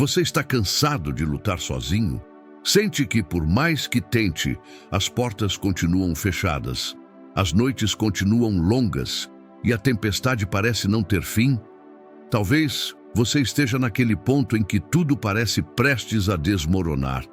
Você está cansado de lutar sozinho? Sente que, por mais que tente, as portas continuam fechadas, as noites continuam longas e a tempestade parece não ter fim? Talvez você esteja naquele ponto em que tudo parece prestes a desmoronar.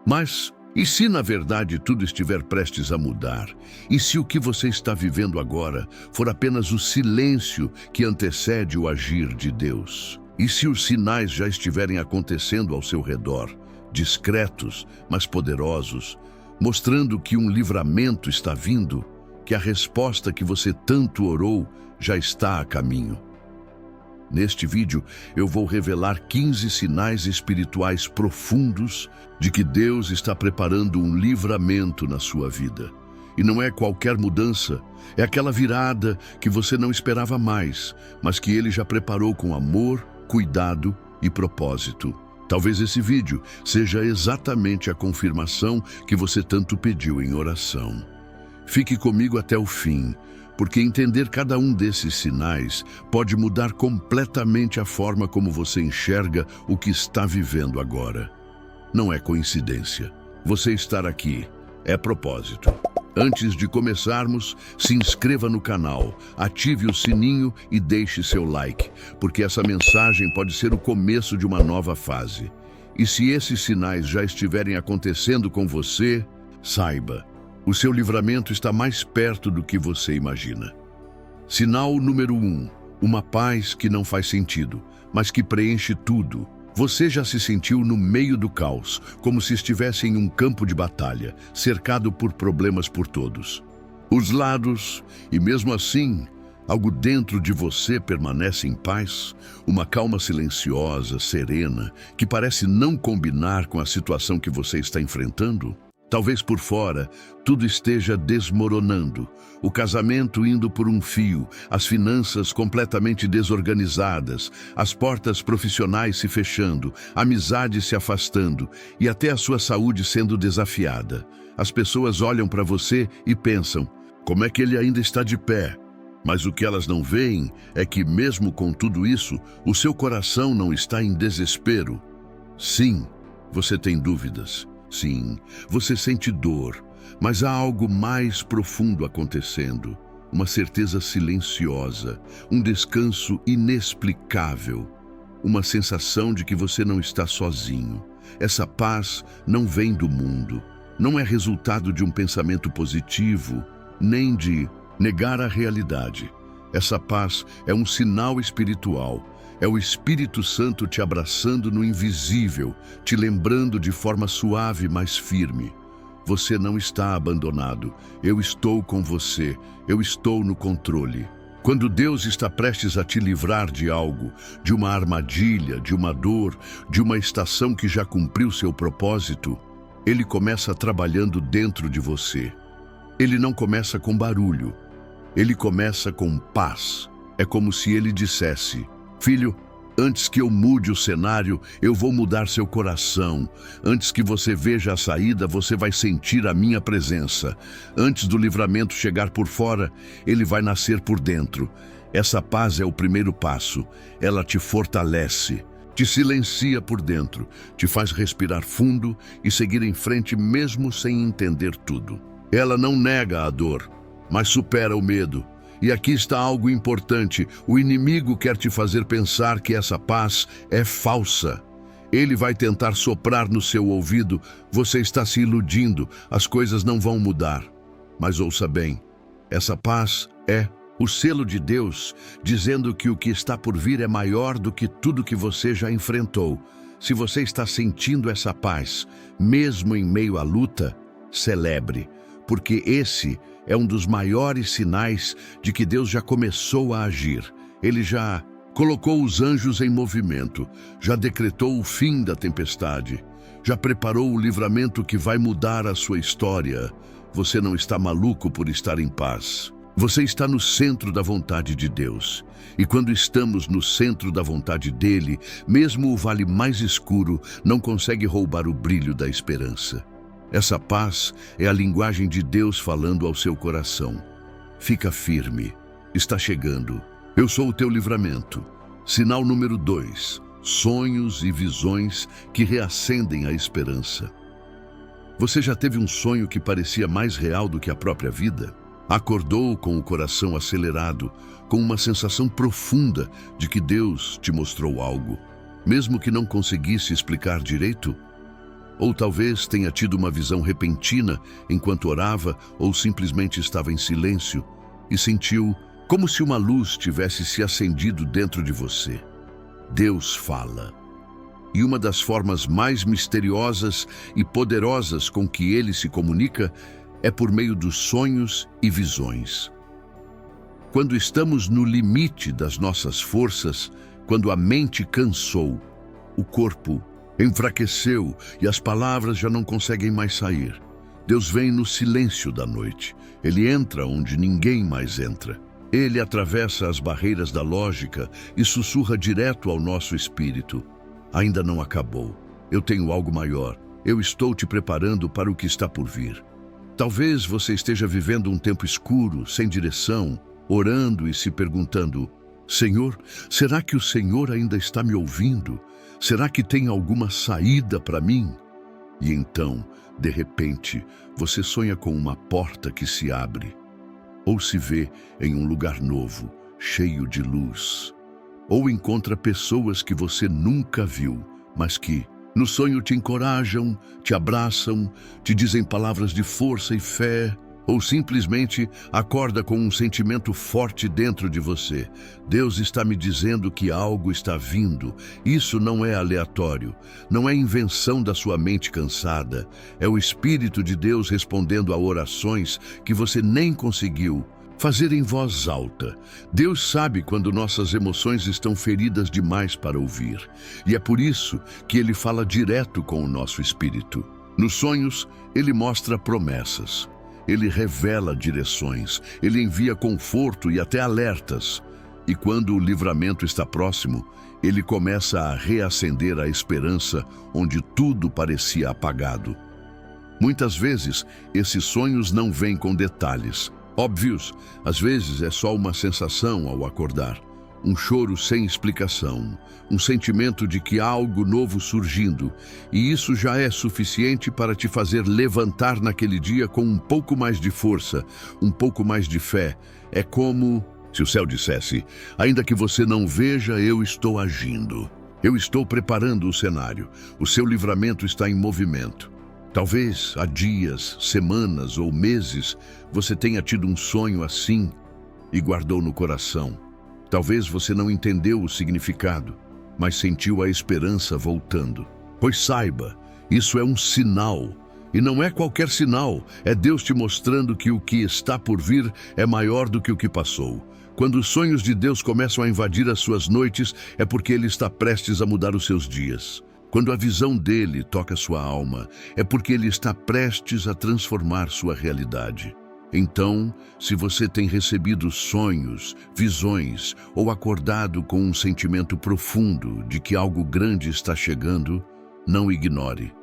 Mas e se na verdade tudo estiver prestes a mudar? E se o que você está vivendo agora for apenas o silêncio que antecede o agir de Deus? E se os sinais já estiverem acontecendo ao seu redor, discretos, mas poderosos, mostrando que um livramento está vindo, que a resposta que você tanto orou já está a caminho? Neste vídeo, eu vou revelar 15 sinais espirituais profundos de que Deus está preparando um livramento na sua vida. E não é qualquer mudança, é aquela virada que você não esperava mais, mas que Ele já preparou com amor, cuidado e propósito. Talvez esse vídeo seja exatamente a confirmação que você tanto pediu em oração. Fique comigo até o fim, porque entender cada um desses sinais pode mudar completamente a forma como você enxerga o que está vivendo agora. Não é coincidência. Você estar aqui é propósito. Antes de começarmos, se inscreva no canal, ative o sininho e deixe seu like, porque essa mensagem pode ser o começo de uma nova fase. E se esses sinais já estiverem acontecendo com você, saiba, o seu livramento está mais perto do que você imagina. Sinal número 1, uma paz que não faz sentido, mas que preenche tudo. Você já se sentiu no meio do caos, como se estivesse em um campo de batalha, cercado por problemas por todos os lados, e mesmo assim, algo dentro de você permanece em paz, uma calma silenciosa, serena, que parece não combinar com a situação que você está enfrentando? Talvez por fora, tudo esteja desmoronando, o casamento indo por um fio, as finanças completamente desorganizadas, as portas profissionais se fechando, amizades se afastando e até a sua saúde sendo desafiada. As pessoas olham para você e pensam, como é que ele ainda está de pé? Mas o que elas não veem é que mesmo com tudo isso, o seu coração não está em desespero. Sim, você tem dúvidas. Sim, você sente dor, mas há algo mais profundo acontecendo. Uma certeza silenciosa, um descanso inexplicável, uma sensação de que você não está sozinho. Essa paz não vem do mundo, não é resultado de um pensamento positivo, nem de negar a realidade. Essa paz é um sinal espiritual. É o Espírito Santo te abraçando no invisível, te lembrando de forma suave, mas firme. Você não está abandonado. Eu estou com você. Eu estou no controle. Quando Deus está prestes a te livrar de algo, de uma armadilha, de uma dor, de uma estação que já cumpriu seu propósito, Ele começa trabalhando dentro de você. Ele não começa com barulho. Ele começa com paz. É como se Ele dissesse: filho, antes que eu mude o cenário, eu vou mudar seu coração. Antes que você veja a saída, você vai sentir a minha presença. Antes do livramento chegar por fora, ele vai nascer por dentro. Essa paz é o primeiro passo. Ela te fortalece, te silencia por dentro, te faz respirar fundo e seguir em frente mesmo sem entender tudo. Ela não nega a dor, mas supera o medo. E aqui está algo importante. O inimigo quer te fazer pensar que essa paz é falsa. Ele vai tentar soprar no seu ouvido: você está se iludindo, as coisas não vão mudar. Mas ouça bem, essa paz é o selo de Deus, dizendo que o que está por vir é maior do que tudo que você já enfrentou. Se você está sentindo essa paz, mesmo em meio à luta, celebre, porque esse é um dos maiores sinais de que Deus já começou a agir. Ele já colocou os anjos em movimento, já decretou o fim da tempestade, já preparou o livramento que vai mudar a sua história. Você não está maluco por estar em paz. Você está no centro da vontade de Deus. E quando estamos no centro da vontade dele, mesmo o vale mais escuro não consegue roubar o brilho da esperança. Essa paz é a linguagem de Deus falando ao seu coração. Fica firme. Está chegando. Eu sou o teu livramento. Sinal número 2. sonhos e visões que reacendem a esperança. Você já teve um sonho que parecia mais real do que a própria vida? Acordou com o coração acelerado, com uma sensação profunda de que Deus te mostrou algo, mesmo que não conseguisse explicar direito? Ou talvez tenha tido uma visão repentina enquanto orava ou simplesmente estava em silêncio e sentiu como se uma luz tivesse se acendido dentro de você. Deus fala. E uma das formas mais misteriosas e poderosas com que Ele se comunica é por meio dos sonhos e visões. Quando estamos no limite das nossas forças, quando a mente cansou, o corpo enfraqueceu e as palavras já não conseguem mais sair, Deus vem no silêncio da noite. Ele entra onde ninguém mais entra. Ele atravessa as barreiras da lógica e sussurra direto ao nosso espírito. Ainda não acabou. Eu tenho algo maior. Eu estou te preparando para o que está por vir. Talvez você esteja vivendo um tempo escuro, sem direção, orando e se perguntando: Senhor, será que o Senhor ainda está me ouvindo? Será que tem alguma saída para mim? E então, de repente, você sonha com uma porta que se abre, ou se vê em um lugar novo, cheio de luz, ou encontra pessoas que você nunca viu, mas que, no sonho, te encorajam, te abraçam, te dizem palavras de força e fé, ou simplesmente acorda com um sentimento forte dentro de você. Deus está me dizendo que algo está vindo. Isso não é aleatório, não é invenção da sua mente cansada. É o Espírito de Deus respondendo a orações que você nem conseguiu fazer em voz alta. Deus sabe quando nossas emoções estão feridas demais para ouvir. E é por isso que Ele fala direto com o nosso espírito. Nos sonhos, Ele mostra promessas. Ele revela direções, Ele envia conforto e até alertas. E quando o livramento está próximo, Ele começa a reacender a esperança onde tudo parecia apagado. Muitas vezes, esses sonhos não vêm com detalhes óbvios. Às vezes é só uma sensação ao acordar, um choro sem explicação, um sentimento de que há algo novo surgindo, e isso já é suficiente para te fazer levantar naquele dia com um pouco mais de força, um pouco mais de fé. É como se o céu dissesse: ainda que você não veja, eu estou agindo. Eu estou preparando o cenário. O seu livramento está em movimento. Talvez há dias, semanas ou meses você tenha tido um sonho assim e guardou no coração. Talvez você não entendeu o significado, mas sentiu a esperança voltando. Pois saiba, isso é um sinal. E não é qualquer sinal, é Deus te mostrando que o que está por vir é maior do que o que passou. Quando os sonhos de Deus começam a invadir as suas noites, é porque Ele está prestes a mudar os seus dias. Quando a visão dele toca sua alma, é porque Ele está prestes a transformar sua realidade. Então, se você tem recebido sonhos, visões ou acordado com um sentimento profundo de que algo grande está chegando, não ignore.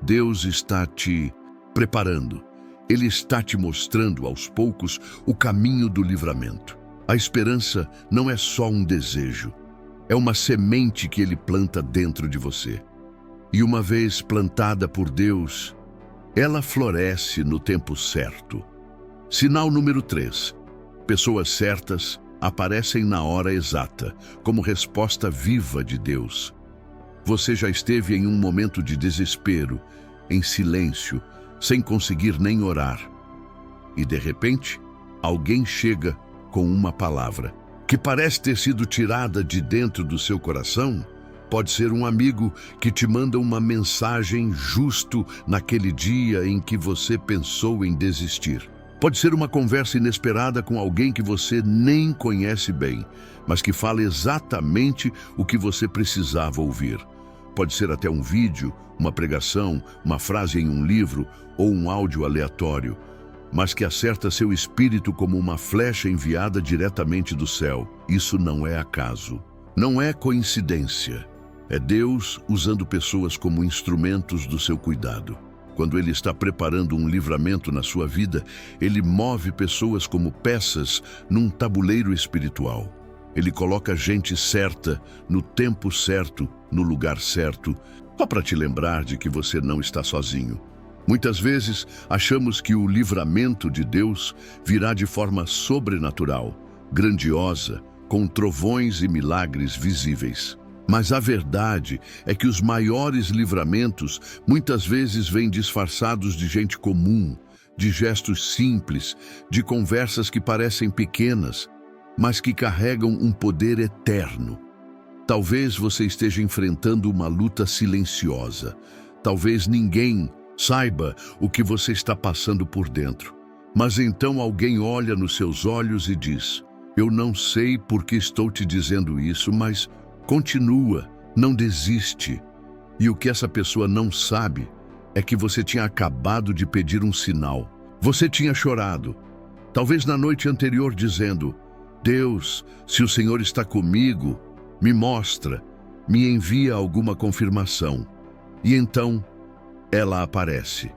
Deus está te preparando. Ele está te mostrando aos poucos o caminho do livramento. A esperança não é só um desejo. É uma semente que Ele planta dentro de você. E uma vez plantada por Deus, ela floresce no tempo certo. Sinal número 3. Pessoas certas aparecem na hora exata, como resposta viva de Deus. Você já esteve em um momento de desespero, em silêncio, sem conseguir nem orar. E de repente, alguém chega com uma palavra que parece ter sido tirada de dentro do seu coração. Pode ser um amigo que te manda uma mensagem justo naquele dia em que você pensou em desistir. Pode ser uma conversa inesperada com alguém que você nem conhece bem, mas que fala exatamente o que você precisava ouvir. Pode ser até um vídeo, uma pregação, uma frase em um livro ou um áudio aleatório, mas que acerta seu espírito como uma flecha enviada diretamente do céu. Isso não é acaso. Não é coincidência. É Deus usando pessoas como instrumentos do seu cuidado. Quando Ele está preparando um livramento na sua vida, Ele move pessoas como peças num tabuleiro espiritual. Ele coloca gente certa, no tempo certo, no lugar certo, só para te lembrar de que você não está sozinho. Muitas vezes achamos que o livramento de Deus virá de forma sobrenatural, grandiosa, com trovões e milagres visíveis. Mas a verdade é que os maiores livramentos muitas vezes vêm disfarçados de gente comum, de gestos simples, de conversas que parecem pequenas, mas que carregam um poder eterno. Talvez você esteja enfrentando uma luta silenciosa. Talvez ninguém saiba o que você está passando por dentro. Mas então alguém olha nos seus olhos e diz: eu não sei por que estou te dizendo isso, mas continua, não desiste. E o que essa pessoa não sabe é que você tinha acabado de pedir um sinal. Você tinha chorado, talvez na noite anterior, dizendo: Deus, se o Senhor está comigo, me mostra, me envia alguma confirmação. E então, ela aparece.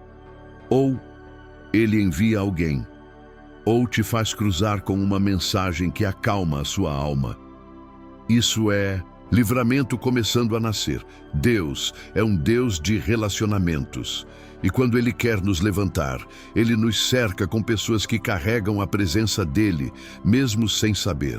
Ou ele envia alguém, ou te faz cruzar com uma mensagem que acalma a sua alma. Isso é livramento começando a nascer. Deus é um Deus de relacionamentos. E quando Ele quer nos levantar, Ele nos cerca com pessoas que carregam a presença dEle, mesmo sem saber.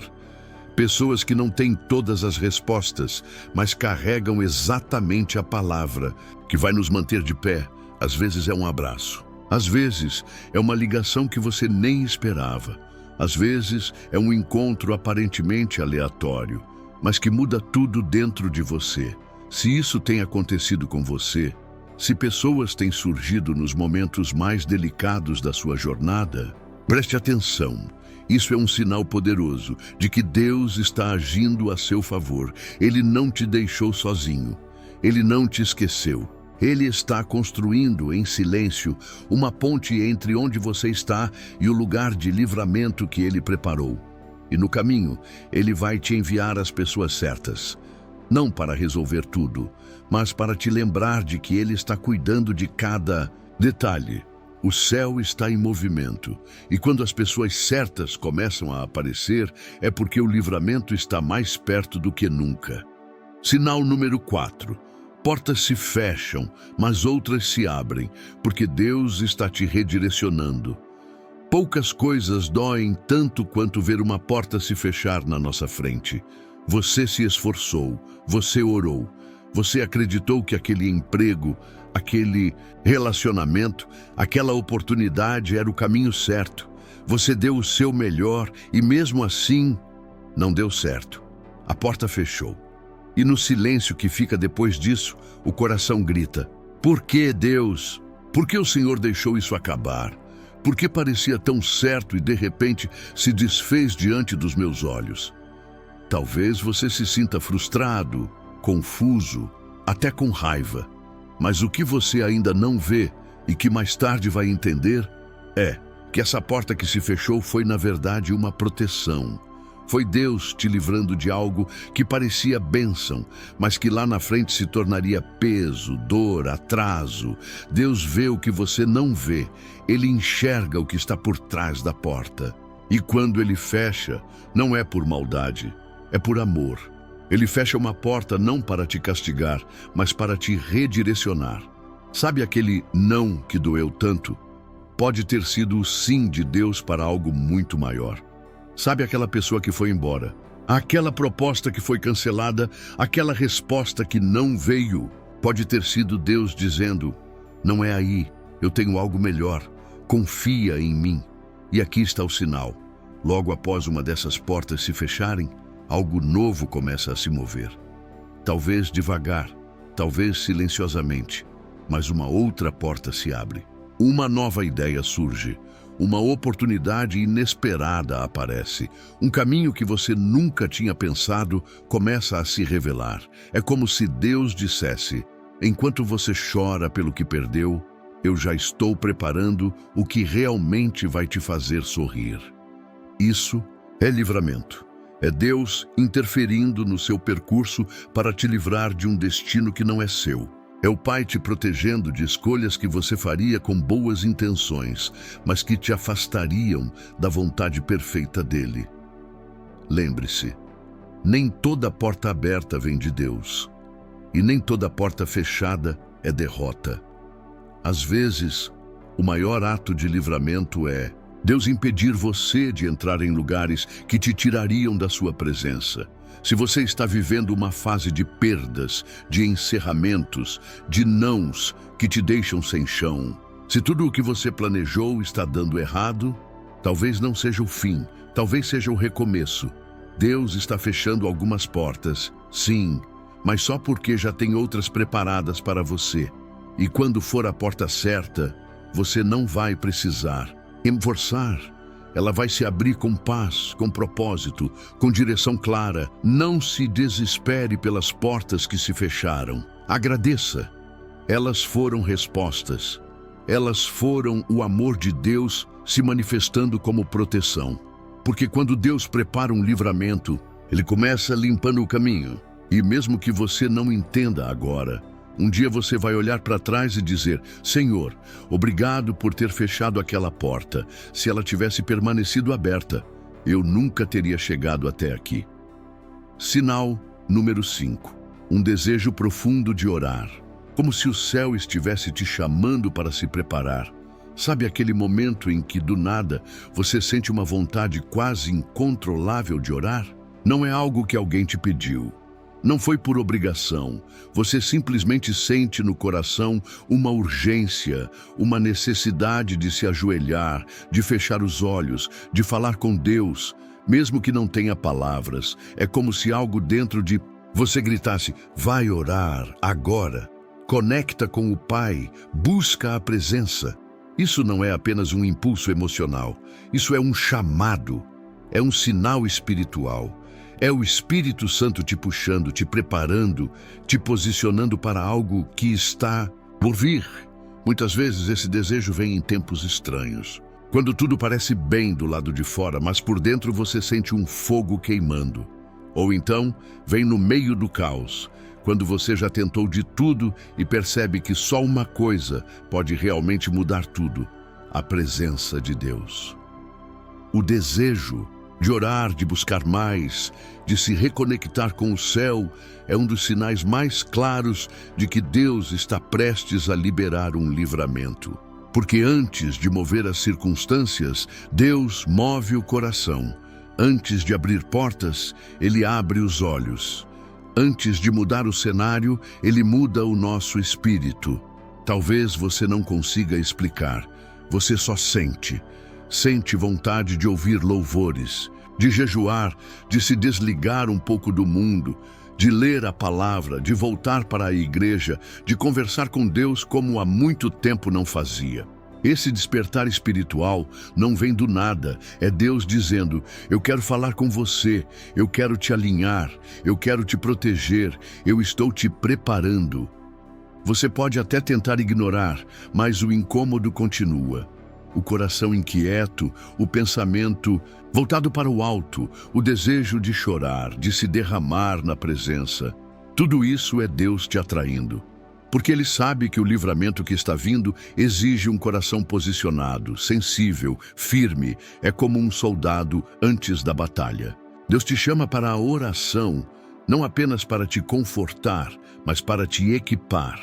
Pessoas que não têm todas as respostas, mas carregam exatamente a palavra, que vai nos manter de pé. Às vezes é um abraço. Às vezes é uma ligação que você nem esperava. Às vezes é um encontro aparentemente aleatório, mas que muda tudo dentro de você. Se isso tem acontecido com você, se pessoas têm surgido nos momentos mais delicados da sua jornada, preste atenção. Isso é um sinal poderoso de que Deus está agindo a seu favor. Ele não te deixou sozinho. Ele não te esqueceu. Ele está construindo em silêncio uma ponte entre onde você está e o lugar de livramento que Ele preparou. E no caminho, Ele vai te enviar as pessoas certas. Não para resolver tudo, mas para te lembrar de que Ele está cuidando de cada detalhe. O céu está em movimento, e quando as pessoas certas começam a aparecer, é porque o livramento está mais perto do que nunca. Sinal número 4. Portas se fecham, mas outras se abrem, porque Deus está te redirecionando. Poucas coisas doem tanto quanto ver uma porta se fechar na nossa frente. Você se esforçou, você orou, você acreditou que aquele emprego, aquele relacionamento, aquela oportunidade era o caminho certo. Você deu o seu melhor e mesmo assim não deu certo. A porta fechou. E no silêncio que fica depois disso, o coração grita: por que, Deus? Por que o Senhor deixou isso acabar? Por que parecia tão certo e de repente se desfez diante dos meus olhos? Talvez você se sinta frustrado, confuso, até com raiva. Mas o que você ainda não vê e que mais tarde vai entender é que essa porta que se fechou foi na verdade uma proteção. Foi Deus te livrando de algo que parecia bênção, mas que lá na frente se tornaria peso, dor, atraso. Deus vê o que você não vê. Ele enxerga o que está por trás da porta. E quando Ele fecha, não é por maldade, é por amor. Ele fecha uma porta não para te castigar, mas para te redirecionar. Sabe aquele não que doeu tanto? Pode ter sido o sim de Deus para algo muito maior. Sabe aquela pessoa que foi embora? Aquela proposta que foi cancelada? Aquela resposta que não veio? Pode ter sido Deus dizendo: não é aí, eu tenho algo melhor. Confia em mim. E aqui está o sinal. Logo após uma dessas portas se fecharem, algo novo começa a se mover. Talvez devagar, talvez silenciosamente, mas uma outra porta se abre. Uma nova ideia surge. Uma oportunidade inesperada aparece. Um caminho que você nunca tinha pensado começa a se revelar. É como se Deus dissesse: enquanto você chora pelo que perdeu, eu já estou preparando o que realmente vai te fazer sorrir. Isso é livramento. É Deus interferindo no seu percurso para te livrar de um destino que não é seu. É o Pai te protegendo de escolhas que você faria com boas intenções, mas que te afastariam da vontade perfeita dele. Lembre-se, Nem toda porta aberta vem de Deus, e nem toda porta fechada é derrota. Às vezes, o maior ato de livramento é Deus impedir você de entrar em lugares que te tirariam da sua presença. Se você está vivendo uma fase de perdas, de encerramentos, de nãos que te deixam sem chão, se tudo o que você planejou está dando errado, talvez não seja o fim, talvez seja o recomeço. Deus está fechando algumas portas, sim, mas só porque já tem outras preparadas para você. E quando for a porta certa, você não vai precisar forçar. Ela vai se abrir com paz, com propósito, com direção clara. Não se desespere pelas portas que se fecharam. Agradeça. Elas foram respostas. Elas foram o amor de Deus se manifestando como proteção. Porque quando Deus prepara um livramento, Ele começa limpando o caminho. E mesmo que você não entenda agora, um dia você vai olhar para trás e dizer: Senhor, obrigado por ter fechado aquela porta. Se ela tivesse permanecido aberta, eu nunca teria chegado até aqui. Sinal número 5. Um desejo profundo de orar. Como se o céu estivesse te chamando para se preparar. Sabe aquele momento em que, do nada, você sente uma vontade quase incontrolável de orar? Não é algo que alguém te pediu. Não foi por obrigação. Você simplesmente sente no coração uma urgência, uma necessidade de se ajoelhar, de fechar os olhos, de falar com Deus, mesmo que não tenha palavras. É como se algo dentro de você gritasse: vai orar agora. Conecta com o Pai, busca a presença. Isso não é apenas um impulso emocional. Isso é um chamado, é um sinal espiritual. É o Espírito Santo te puxando, te preparando, te posicionando para algo que está por vir. Muitas vezes esse desejo vem em tempos estranhos, quando tudo parece bem do lado de fora, mas por dentro você sente um fogo queimando. Ou então, vem no meio do caos, quando você já tentou de tudo e percebe que só uma coisa pode realmente mudar tudo: a presença de Deus. O desejo de orar, de buscar mais, de se reconectar com o céu, é um dos sinais mais claros de que Deus está prestes a liberar um livramento. Porque antes de mover as circunstâncias, Deus move o coração. Antes de abrir portas, Ele abre os olhos. Antes de mudar o cenário, Ele muda o nosso espírito. Talvez você não consiga explicar, você só sente. Sente vontade de ouvir louvores, de jejuar, de se desligar um pouco do mundo, de ler a palavra, de voltar para a igreja, de conversar com Deus como há muito tempo não fazia. Esse despertar espiritual não vem do nada, é Deus dizendo: eu quero falar com você, eu quero te alinhar, eu quero te proteger, eu estou te preparando. Você pode até tentar ignorar, mas o incômodo continua. O coração inquieto, o pensamento voltado para o alto, o desejo de chorar, de se derramar na presença. Tudo isso é Deus te atraindo. Porque Ele sabe que o livramento que está vindo exige um coração posicionado, sensível, firme. É como um soldado antes da batalha. Deus te chama para a oração, não apenas para te confortar, mas para te equipar.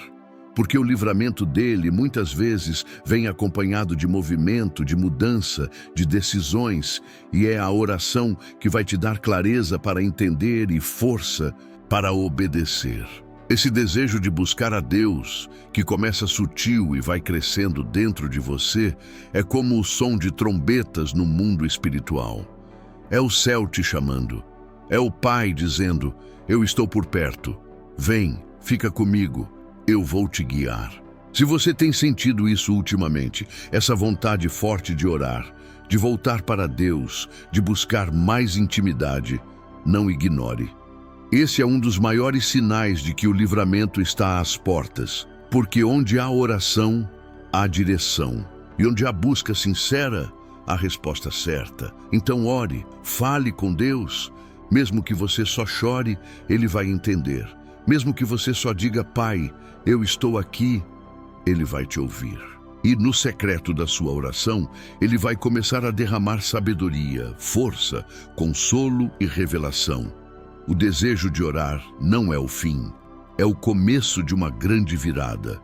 Porque o livramento dele muitas vezes vem acompanhado de movimento, de mudança, de decisões, e é a oração que vai te dar clareza para entender e força para obedecer. Esse desejo de buscar a Deus, que começa sutil e vai crescendo dentro de você, é como o som de trombetas no mundo espiritual. É o céu te chamando. É o Pai dizendo: eu estou por perto. Vem, fica comigo. Eu vou te guiar. Se você tem sentido isso ultimamente, essa vontade forte de orar, de voltar para Deus, de buscar mais intimidade, não ignore. Esse é um dos maiores sinais de que o livramento está às portas, porque onde há oração, há direção. E onde há busca sincera, há resposta certa. Então ore, fale com Deus. Mesmo que você só chore, Ele vai entender. Mesmo que você só diga: Pai, eu estou aqui, Ele vai te ouvir. E no secreto da sua oração, Ele vai começar a derramar sabedoria, força, consolo e revelação. O desejo de orar não é o fim, é o começo de uma grande virada.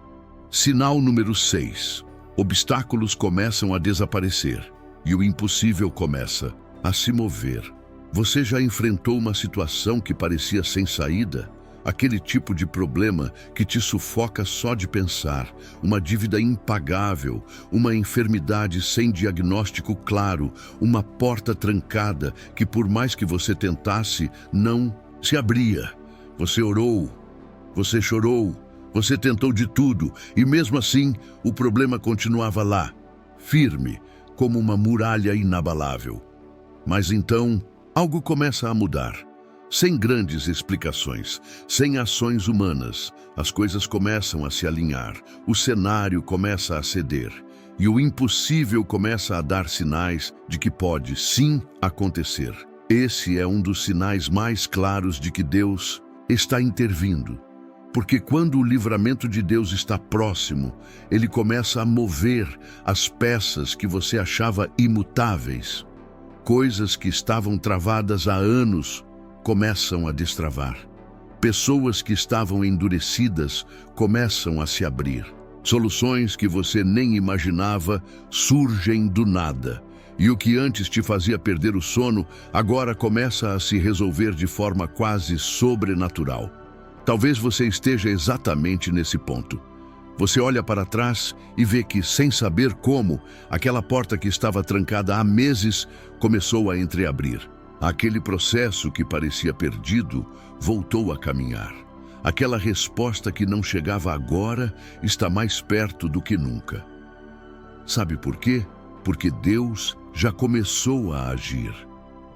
Sinal número 6. Obstáculos começam a desaparecer e o impossível começa a se mover. Você já enfrentou uma situação que parecia sem saída? Aquele tipo de problema que te sufoca só de pensar, uma dívida impagável, uma enfermidade sem diagnóstico claro, uma porta trancada que por mais que você tentasse, não se abria. Você orou, você chorou, você tentou de tudo e mesmo assim o problema continuava lá, firme, como uma muralha inabalável. Mas então, algo começa a mudar. Sem grandes explicações, sem ações humanas, as coisas começam a se alinhar, o cenário começa a ceder e o impossível começa a dar sinais de que pode, sim, acontecer. Esse é um dos sinais mais claros de que Deus está intervindo. Porque quando o livramento de Deus está próximo, ele começa a mover as peças que você achava imutáveis. Coisas que estavam travadas há anos começam a destravar. Pessoas que estavam endurecidas começam a se abrir. Soluções que você nem imaginava surgem do nada. E o que antes te fazia perder o sono, agora começa a se resolver de forma quase sobrenatural. Talvez você esteja exatamente nesse ponto. Você olha para trás e vê que, sem saber como, aquela porta que estava trancada há meses começou a entreabrir. Aquele processo que parecia perdido voltou a caminhar. Aquela resposta que não chegava agora está mais perto do que nunca. Sabe por quê? Porque Deus já começou a agir.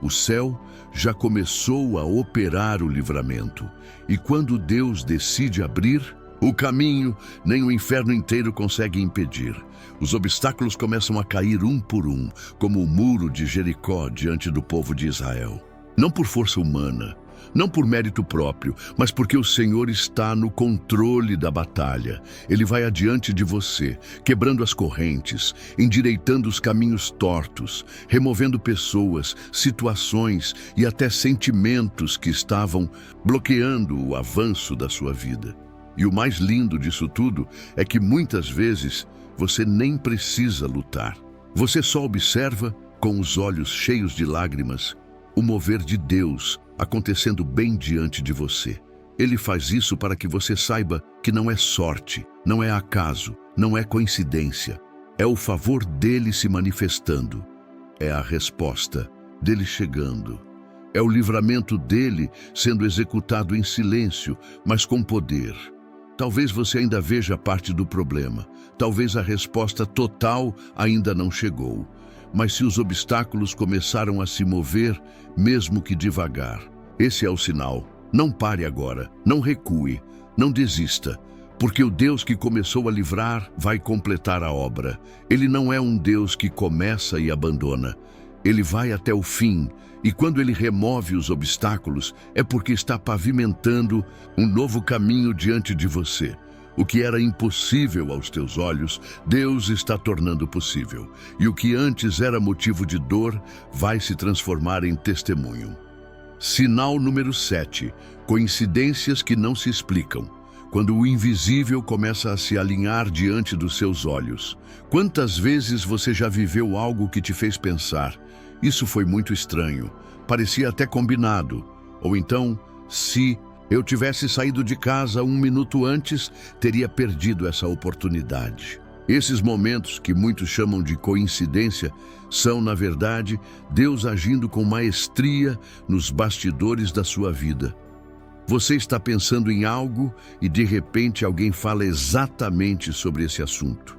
O céu já começou a operar o livramento. E quando Deus decide abrir o caminho, nem o inferno inteiro consegue impedir. Os obstáculos começam a cair um por um, como o muro de Jericó diante do povo de Israel. Não por força humana, não por mérito próprio, mas porque o Senhor está no controle da batalha. Ele vai adiante de você, quebrando as correntes, endireitando os caminhos tortos, removendo pessoas, situações e até sentimentos que estavam bloqueando o avanço da sua vida. E o mais lindo disso tudo é que muitas vezes você nem precisa lutar. Você só observa, com os olhos cheios de lágrimas, o mover de Deus acontecendo bem diante de você. Ele faz isso para que você saiba que não é sorte, não é acaso, não é coincidência. É o favor dele se manifestando. É a resposta dele chegando. É o livramento dele sendo executado em silêncio, mas com poder. Talvez você ainda veja parte do problema. Talvez a resposta total ainda não chegou. Mas se os obstáculos começaram a se mover, mesmo que devagar, esse é o sinal. Não pare agora, não recue, não desista, porque o Deus que começou a livrar vai completar a obra. Ele não é um Deus que começa e abandona. Ele vai até o fim, e quando ele remove os obstáculos, é porque está pavimentando um novo caminho diante de você. O que era impossível aos teus olhos, Deus está tornando possível. E o que antes era motivo de dor, vai se transformar em testemunho. Sinal número 7. Coincidências que não se explicam. Quando o invisível começa a se alinhar diante dos seus olhos. Quantas vezes você já viveu algo que te fez pensar: isso foi muito estranho, parecia até combinado. Ou então, se eu tivesse saído de casa 1 minuto antes, teria perdido essa oportunidade. Esses momentos, que muitos chamam de coincidência, são, na verdade, Deus agindo com maestria nos bastidores da sua vida. Você está pensando em algo e, de repente, alguém fala exatamente sobre esse assunto.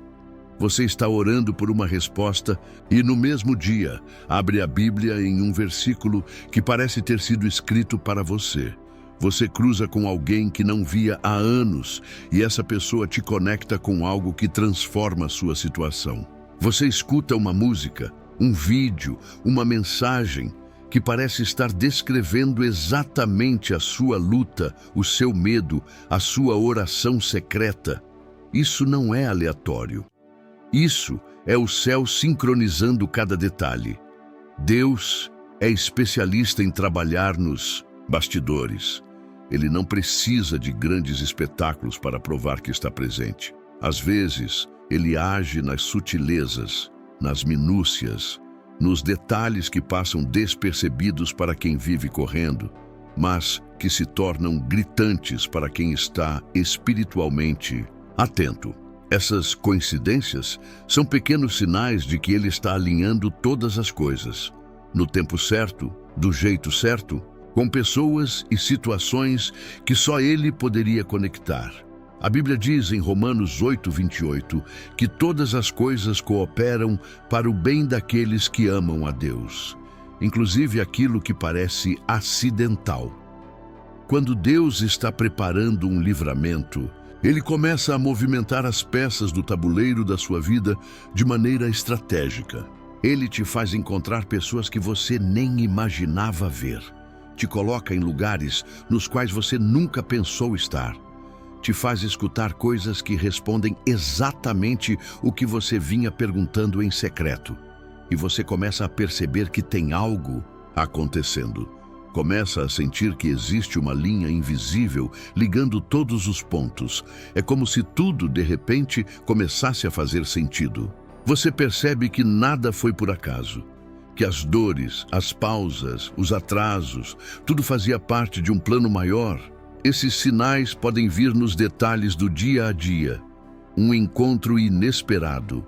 Você está orando por uma resposta e, no mesmo dia, abre a Bíblia em um versículo que parece ter sido escrito para você. Você cruza com alguém que não via há anos e essa pessoa te conecta com algo que transforma a sua situação. Você escuta uma música, um vídeo, uma mensagem que parece estar descrevendo exatamente a sua luta, o seu medo, a sua oração secreta. Isso não é aleatório. Isso é o céu sincronizando cada detalhe. Deus é especialista em trabalhar nos bastidores. Ele não precisa de grandes espetáculos para provar que está presente. Às vezes, ele age nas sutilezas, nas minúcias, nos detalhes que passam despercebidos para quem vive correndo, mas que se tornam gritantes para quem está espiritualmente atento. Essas coincidências são pequenos sinais de que ele está alinhando todas as coisas, no tempo certo, do jeito certo, com pessoas e situações que só ele poderia conectar. A Bíblia diz em Romanos 8:28 que todas as coisas cooperam para o bem daqueles que amam a Deus, inclusive aquilo que parece acidental. Quando Deus está preparando um livramento, Ele começa a movimentar as peças do tabuleiro da sua vida de maneira estratégica. Ele te faz encontrar pessoas que você nem imaginava ver. Te coloca em lugares nos quais você nunca pensou estar. Te faz escutar coisas que respondem exatamente o que você vinha perguntando em secreto. E você começa a perceber que tem algo acontecendo. Começa a sentir que existe uma linha invisível ligando todos os pontos. É como se tudo, de repente, começasse a fazer sentido. Você percebe que nada foi por acaso, que as dores, as pausas, os atrasos, tudo fazia parte de um plano maior. Esses sinais podem vir nos detalhes do dia a dia, um encontro inesperado,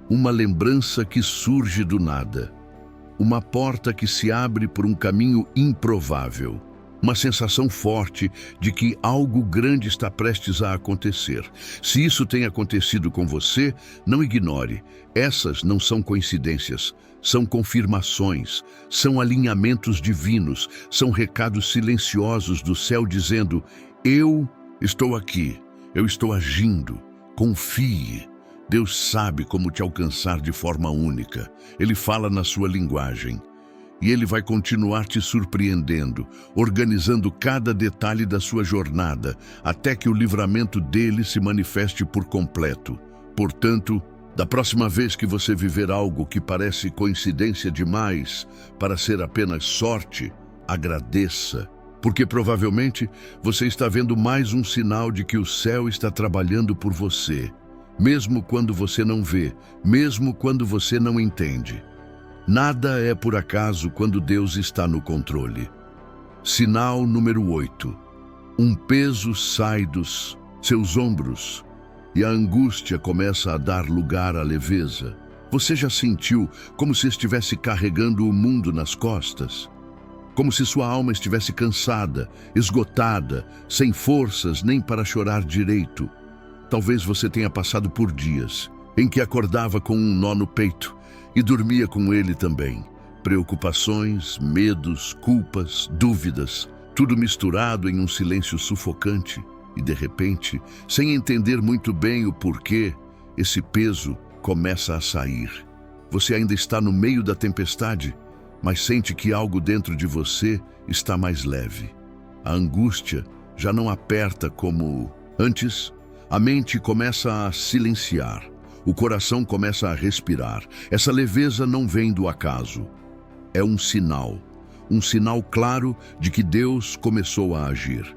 uma lembrança que surge do nada, uma porta que se abre por um caminho improvável, uma sensação forte de que algo grande está prestes a acontecer. Se isso tem acontecido com você, não ignore. Essas não são coincidências, são confirmações, são alinhamentos divinos, são recados silenciosos do céu dizendo: eu estou aqui, eu estou agindo, confie. Deus sabe como te alcançar de forma única. Ele fala na sua linguagem. E Ele vai continuar te surpreendendo, organizando cada detalhe da sua jornada, até que o livramento dele se manifeste por completo. Portanto, da próxima vez que você viver algo que parece coincidência demais para ser apenas sorte, agradeça, porque provavelmente você está vendo mais um sinal de que o céu está trabalhando por você, mesmo quando você não vê, mesmo quando você não entende. Nada é por acaso quando Deus está no controle. Sinal número 8. Um peso sai dos seus ombros e a angústia começa a dar lugar à leveza. Você já sentiu como se estivesse carregando o mundo nas costas? Como se sua alma estivesse cansada, esgotada, sem forças nem para chorar direito. Talvez você tenha passado por dias em que acordava com um nó no peito e dormia com ele também. Preocupações, medos, culpas, dúvidas, tudo misturado em um silêncio sufocante. E de repente, sem entender muito bem o porquê, esse peso começa a sair. Você ainda está no meio da tempestade, mas sente que algo dentro de você está mais leve. A angústia já não aperta como antes. A mente começa a silenciar. O coração começa a respirar. Essa leveza não vem do acaso. É um sinal claro de que Deus começou a agir.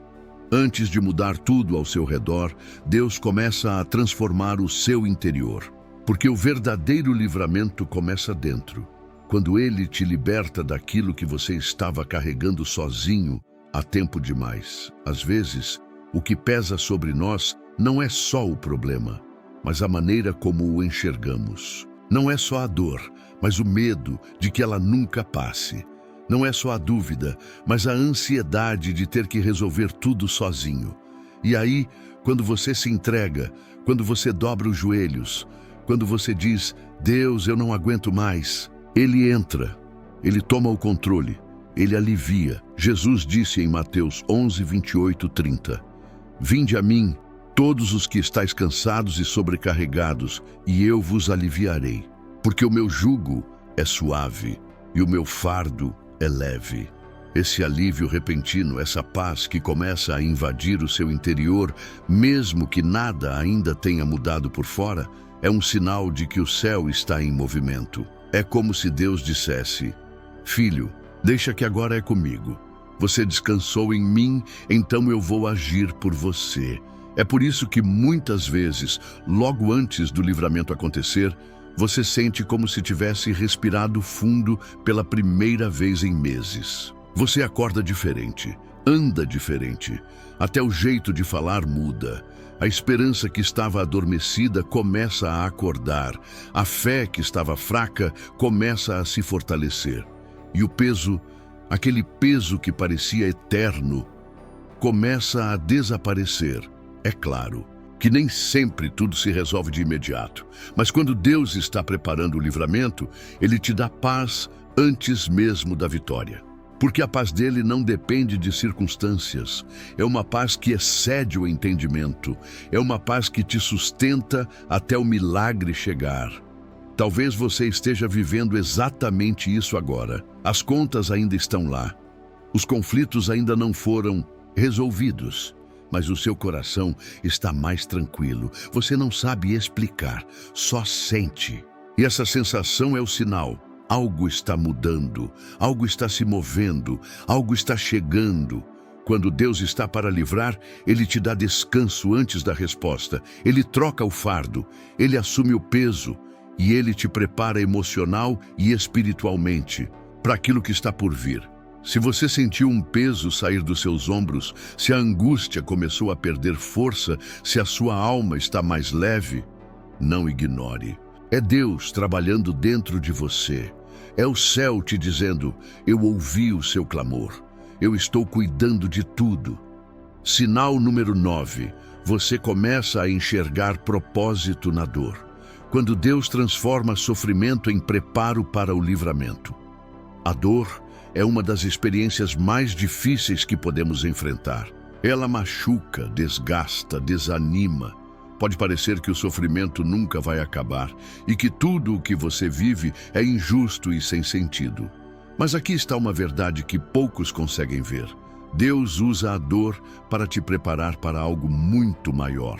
Antes de mudar tudo ao seu redor, Deus começa a transformar o seu interior. Porque o verdadeiro livramento começa dentro. Quando Ele te liberta daquilo que você estava carregando sozinho há tempo demais. Às vezes, o que pesa sobre nós não é só o problema, mas a maneira como o enxergamos. Não é só a dor, mas o medo de que ela nunca passe. Não é só a dúvida, mas a ansiedade de ter que resolver tudo sozinho. E aí, quando você se entrega, quando você dobra os joelhos, quando você diz: Deus, eu não aguento mais, Ele entra, Ele toma o controle, Ele alivia. Jesus disse em Mateus 11:28-30, Vinde a mim, todos os que estáis cansados e sobrecarregados, e eu vos aliviarei. Porque o meu jugo é suave e o meu fardo é leve. Esse alívio repentino, essa paz que começa a invadir o seu interior, mesmo que nada ainda tenha mudado por fora, é um sinal de que o céu está em movimento. É como se Deus dissesse: Filho, deixa que agora é comigo. Você descansou em mim, então eu vou agir por você. É por isso que muitas vezes, logo antes do livramento acontecer, você sente como se tivesse respirado fundo pela primeira vez em meses. Você acorda diferente, anda diferente, até o jeito de falar muda. A esperança que estava adormecida começa a acordar, a fé que estava fraca começa a se fortalecer. E o peso, aquele peso que parecia eterno, começa a desaparecer. É claro que nem sempre tudo se resolve de imediato, mas quando Deus está preparando o livramento, Ele te dá paz antes mesmo da vitória. Porque a paz dele não depende de circunstâncias. É uma paz que excede o entendimento. É uma paz que te sustenta até o milagre chegar. Talvez você esteja vivendo exatamente isso agora. As contas ainda estão lá. Os conflitos ainda não foram resolvidos. Mas o seu coração está mais tranquilo. Você não sabe explicar, só sente. E essa sensação é o sinal. Algo está mudando, algo está se movendo, algo está chegando. Quando Deus está para livrar, Ele te dá descanso antes da resposta. Ele troca o fardo, Ele assume o peso e Ele te prepara emocional e espiritualmente para aquilo que está por vir. Se você sentiu um peso sair dos seus ombros, se a angústia começou a perder força, se a sua alma está mais leve, não ignore. É Deus trabalhando dentro de você. É o céu te dizendo, eu ouvi o seu clamor. Eu estou cuidando de tudo. Sinal número 9. Você começa a enxergar propósito na dor. Quando Deus transforma sofrimento em preparo para o livramento. A dor é uma das experiências mais difíceis que podemos enfrentar. Ela machuca, desgasta, desanima. Pode parecer que o sofrimento nunca vai acabar e que tudo o que você vive é injusto e sem sentido. Mas aqui está uma verdade que poucos conseguem ver. Deus usa a dor para te preparar para algo muito maior.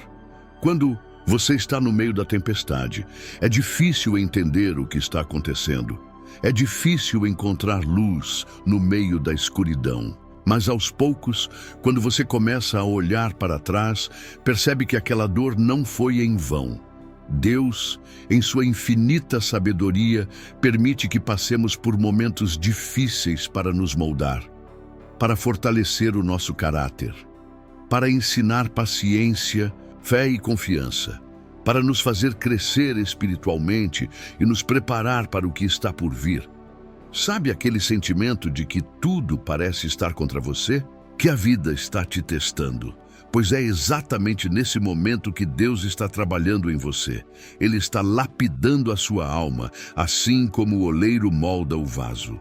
Quando você está no meio da tempestade, é difícil entender o que está acontecendo. É difícil encontrar luz no meio da escuridão. Mas aos poucos, quando você começa a olhar para trás, percebe que aquela dor não foi em vão. Deus, em sua infinita sabedoria, permite que passemos por momentos difíceis para nos moldar, para fortalecer o nosso caráter, para ensinar paciência, fé e confiança, para nos fazer crescer espiritualmente e nos preparar para o que está por vir. Sabe aquele sentimento de que tudo parece estar contra você? Que a vida está te testando, pois é exatamente nesse momento que Deus está trabalhando em você. Ele está lapidando a sua alma, assim como o oleiro molda o vaso.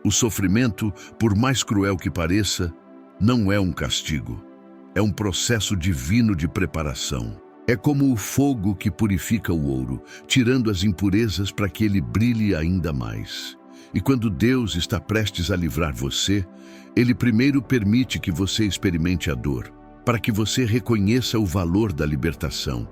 O sofrimento, por mais cruel que pareça, não é um castigo. É um processo divino de preparação. É como o fogo que purifica o ouro, tirando as impurezas para que ele brilhe ainda mais. E quando Deus está prestes a livrar você, Ele primeiro permite que você experimente a dor, para que você reconheça o valor da libertação,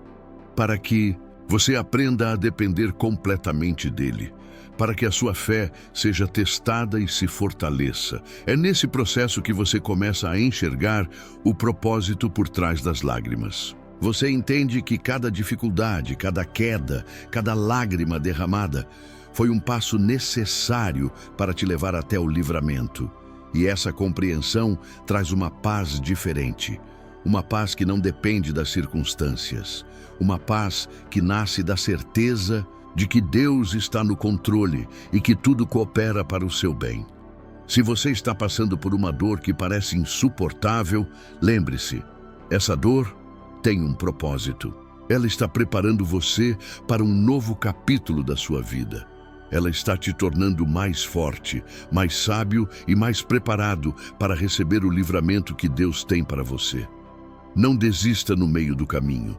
para que você aprenda a depender completamente dEle, para que a sua fé seja testada e se fortaleça. É nesse processo que você começa a enxergar o propósito por trás das lágrimas. Você entende que cada dificuldade, cada queda, cada lágrima derramada foi um passo necessário para te levar até o livramento. E essa compreensão traz uma paz diferente. Uma paz que não depende das circunstâncias. Uma paz que nasce da certeza de que Deus está no controle e que tudo coopera para o seu bem. Se você está passando por uma dor que parece insuportável, lembre-se, essa dor tem um propósito. Ela está preparando você para um novo capítulo da sua vida. Ela está te tornando mais forte, mais sábio e mais preparado para receber o livramento que Deus tem para você. Não desista no meio do caminho.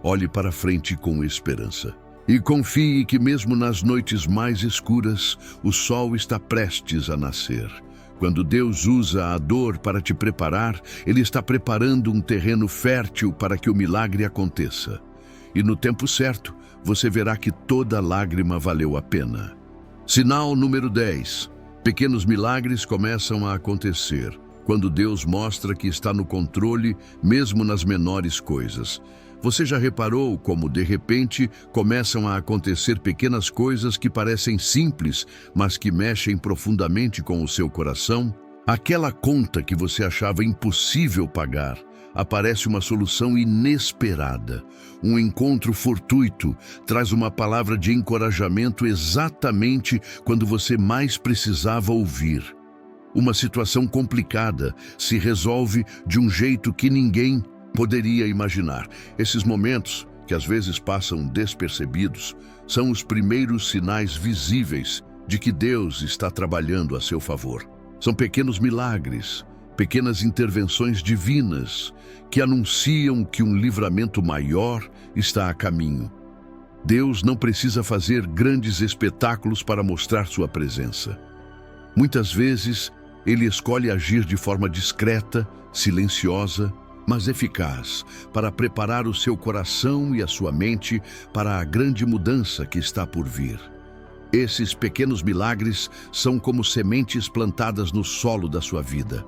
Olhe para frente com esperança. E confie que mesmo nas noites mais escuras, o sol está prestes a nascer. Quando Deus usa a dor para te preparar, Ele está preparando um terreno fértil para que o milagre aconteça. E no tempo certo, você verá que toda lágrima valeu a pena. Sinal número 10. Pequenos milagres começam a acontecer. quando Deus mostra que está no controle mesmo nas menores coisas. Você já reparou como, de repente, começam a acontecer pequenas coisas que parecem simples, mas que mexem profundamente com o seu coração? Aquela conta que você achava impossível pagar, aparece uma solução inesperada. Um encontro fortuito traz uma palavra de encorajamento exatamente quando você mais precisava ouvir. Uma situação complicada se resolve de um jeito que ninguém poderia imaginar. Esses momentos, que às vezes passam despercebidos, são os primeiros sinais visíveis de que Deus está trabalhando a seu favor. São pequenos milagres, pequenas intervenções divinas que anunciam que um livramento maior está a caminho. Deus não precisa fazer grandes espetáculos para mostrar sua presença. Muitas vezes, Ele escolhe agir de forma discreta, silenciosa, mas eficaz, para preparar o seu coração e a sua mente para a grande mudança que está por vir. Esses pequenos milagres são como sementes plantadas no solo da sua vida.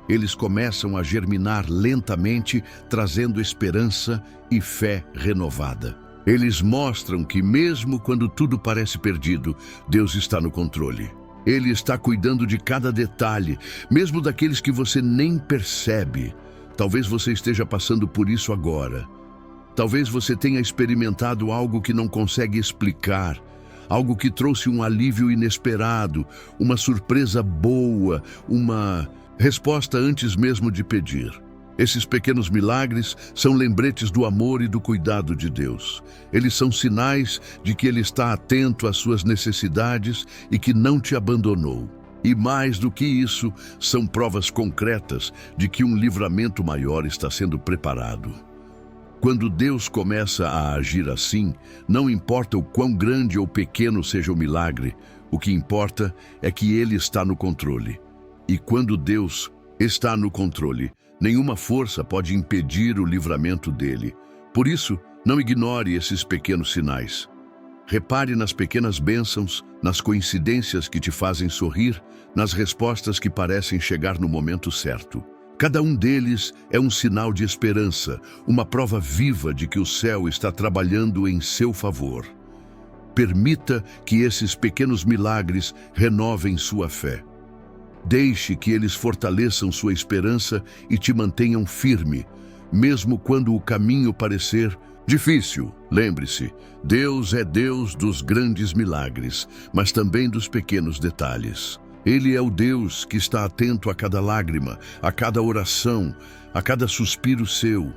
Eles começam a germinar lentamente, trazendo esperança e fé renovada. Eles mostram que mesmo quando tudo parece perdido, Deus está no controle. Ele está cuidando de cada detalhe, mesmo daqueles que você nem percebe. Talvez você esteja passando por isso agora. Talvez você tenha experimentado algo que não consegue explicar, algo que trouxe um alívio inesperado, uma surpresa boa, uma resposta antes mesmo de pedir. Esses pequenos milagres são lembretes do amor e do cuidado de Deus. Eles são sinais de que Ele está atento às suas necessidades e que não te abandonou. E mais do que isso, são provas concretas de que um livramento maior está sendo preparado. Quando Deus começa a agir assim, não importa o quão grande ou pequeno seja o milagre, o que importa é que Ele está no controle. E quando Deus está no controle, nenhuma força pode impedir o livramento dele. Por isso, não ignore esses pequenos sinais. Repare nas pequenas bênçãos, nas coincidências que te fazem sorrir, nas respostas que parecem chegar no momento certo. Cada um deles é um sinal de esperança, uma prova viva de que o céu está trabalhando em seu favor. Permita que esses pequenos milagres renovem sua fé. Deixe que eles fortaleçam sua esperança e te mantenham firme, mesmo quando o caminho parecer difícil. Lembre-se, Deus é Deus dos grandes milagres, mas também dos pequenos detalhes. Ele é o Deus que está atento a cada lágrima, a cada oração, a cada suspiro seu.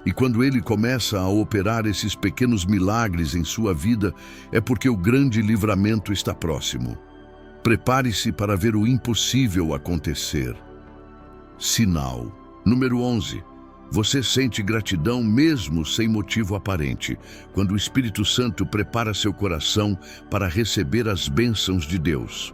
E quando Ele começa a operar esses pequenos milagres em sua vida, é porque o grande livramento está próximo. Prepare-se para ver o impossível acontecer. Sinal número 11. Você sente gratidão mesmo sem motivo aparente, quando o Espírito Santo prepara seu coração para receber as bênçãos de Deus.